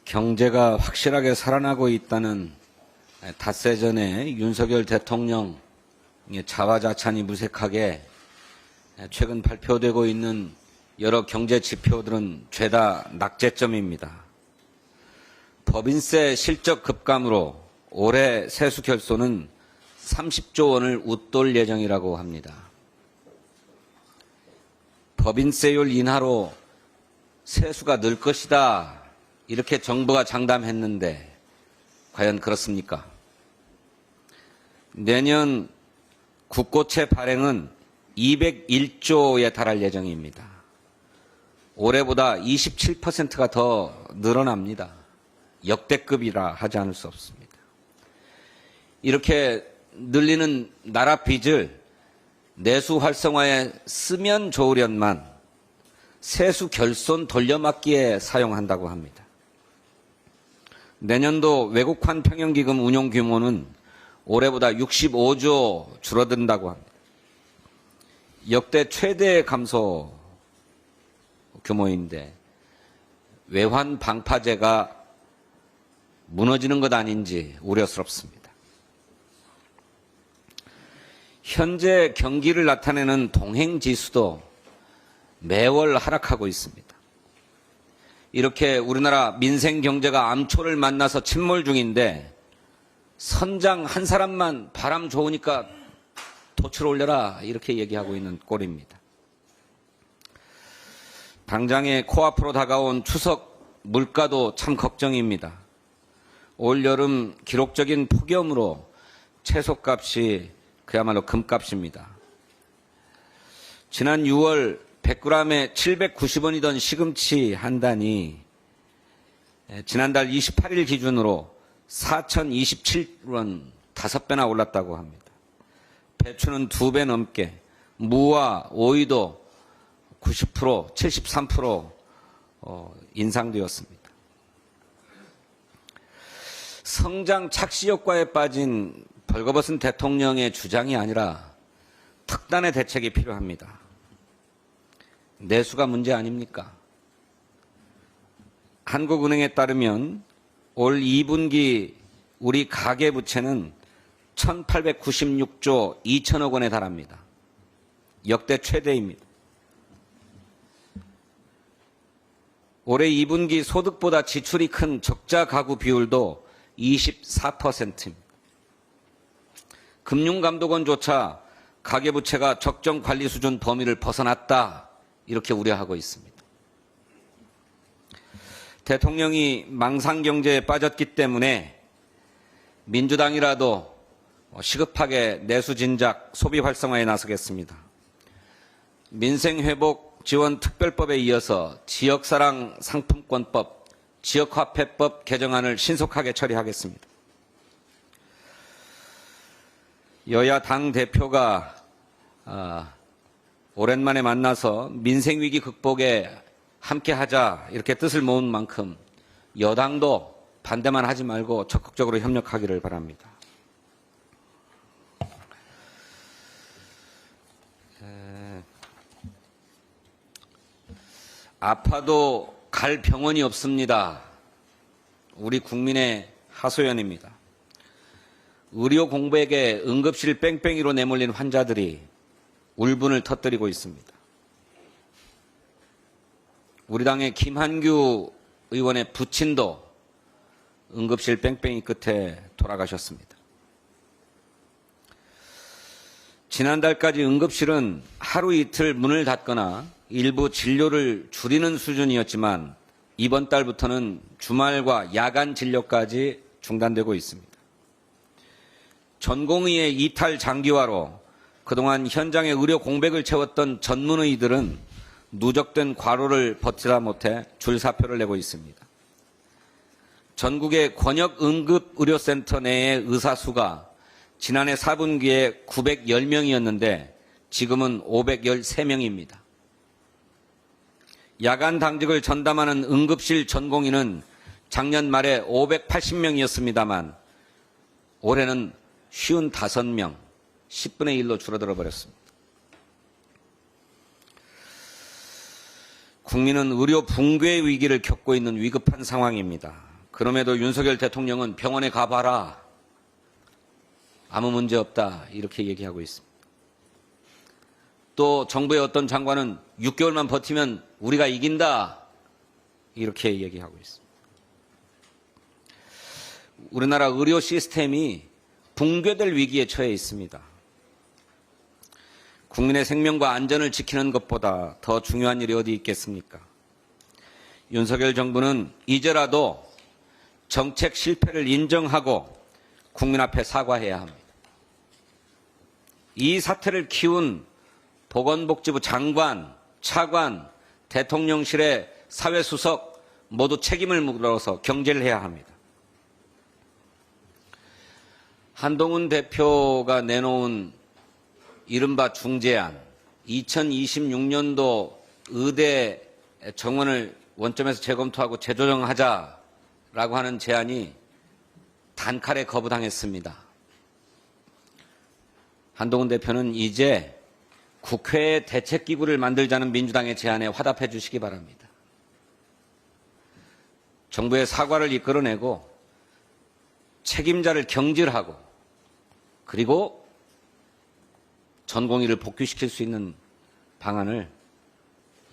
경제가 확실하게 살아나고 있다는 닷새 전에 윤석열 대통령의 자화자찬이 무색하게 최근 발표되고 있는 여러 경제 지표들은 죄다 낙제점입니다. 법인세 실적 급감으로 올해 세수 결손은 30조 원을 웃돌 예정이라고 합니다. 법인세율 인하로 세수가 늘 것이다, 이렇게 정부가 장담했는데 과연 그렇습니까? 내년 국고채 발행은 201조에 달할 예정입니다. 올해보다 27%가 더 늘어납니다. 역대급이라 하지 않을 수 없습니다. 이렇게 늘리는 나라 빚을 내수 활성화에 쓰면 좋으련만 세수 결손 돌려막기에 사용한다고 합니다. 내년도 외국환 평형기금 운용 규모는 올해보다 65조 줄어든다고 합니다. 역대 최대 감소 규모인데 외환 방파제가 무너지는 것 아닌지 우려스럽습니다. 현재 경기를 나타내는 동행지수도 매월 하락하고 있습니다. 이렇게 우리나라 민생 경제가 암초를 만나서 침몰 중인데 선장 한 사람만 바람 좋으니까 돛을 올려라, 이렇게 얘기하고 있는 꼴입니다. 당장에 코앞으로 다가온 추석 물가도 참 걱정입니다. 올 여름 기록적인 폭염으로 채소값이 그야말로 금값입니다. 지난 6월 100g에 790원이던 시금치 한 단이 지난달 28일 기준으로 4,027원, 5배나 올랐다고 합니다. 배추는 2배 넘게, 무와 오이도 90%, 73% 인상되었습니다. 성장 착시 효과에 빠진 벌거벗은 대통령의 주장이 아니라 특단의 대책이 필요합니다. 내수가 문제 아닙니까? 한국은행에 따르면 올 2분기 우리 가계부채는 1,896조 2천억 원에 달합니다. 역대 최대입니다. 올해 2분기 소득보다 지출이 큰 적자 가구 비율도 24%입니다. 금융감독원조차 가계부채가 적정 관리 수준 범위를 벗어났다, 이렇게 우려하고 있습니다. 대통령이 망상경제에 빠졌기 때문에 민주당이라도 시급하게 내수 진작, 소비 활성화에 나서겠습니다. 민생회복 지원 특별법에 이어서 지역사랑 상품권법, 지역화폐법 개정안을 신속하게 처리하겠습니다. 여야 당 대표가 오랜만에 만나서 민생위기 극복에 함께하자, 이렇게 뜻을 모은 만큼 여당도 반대만 하지 말고 적극적으로 협력하기를 바랍니다. 아파도 갈 병원이 없습니다. 우리 국민의 하소연입니다. 의료 공백에 응급실 뺑뺑이로 내몰린 환자들이 울분을 터뜨리고 있습니다. 우리 당의 김한규 의원의 부친도 응급실 뺑뺑이 끝에 돌아가셨습니다. 지난달까지 응급실은 하루 이틀 문을 닫거나 일부 진료를 줄이는 수준이었지만 이번 달부터는 주말과 야간 진료까지 중단되고 있습니다. 전공의의 이탈 장기화로 그동안 현장의 의료 공백을 채웠던 전문의들은 누적된 과로를 버티다 못해 줄사표를 내고 있습니다. 전국의 권역응급의료센터 내의 의사 수가 지난해 4분기에 910명이었는데 지금은 513명입니다. 야간 당직을 전담하는 응급실 전공의는 작년 말에 580명이었습니다만 올해는 55명, 10분의 1로 줄어들어 버렸습니다. 국민은 의료 붕괴의 위기를 겪고 있는 위급한 상황입니다. 그럼에도 윤석열 대통령은 병원에 가봐라. 아무 문제 없다. 이렇게 얘기하고 있습니다. 또 정부의 어떤 장관은 6개월만 버티면 우리가 이긴다. 이렇게 얘기하고 있습니다. 우리나라 의료 시스템이 붕괴될 위기에 처해 있습니다. 국민의 생명과 안전을 지키는 것보다 더 중요한 일이 어디 있겠습니까? 윤석열 정부는 이제라도 정책 실패를 인정하고 국민 앞에 사과해야 합니다. 이 사태를 키운 보건복지부 장관, 차관, 대통령실의 사회수석 모두 책임을 물어서 경제를 해야 합니다. 한동훈 대표가 내놓은 이른바 중재안, 2026년도 의대 정원을 원점에서 재검토하고 재조정하자라고 하는 제안이 단칼에 거부당했습니다. 한동훈 대표는 이제 국회에 대책기구를 만들자는 민주당의 제안에 화답해 주시기 바랍니다. 정부의 사과를 이끌어내고 책임자를 경질하고 그리고 전공의를 복귀시킬 수 있는 방안을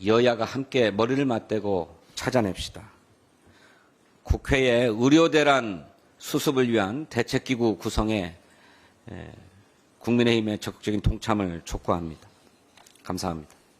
여야가 함께 머리를 맞대고 찾아냅시다. 국회에 의료대란 수습을 위한 대책기구 구성에 국민의힘의 적극적인 동참을 촉구합니다. 감사합니다.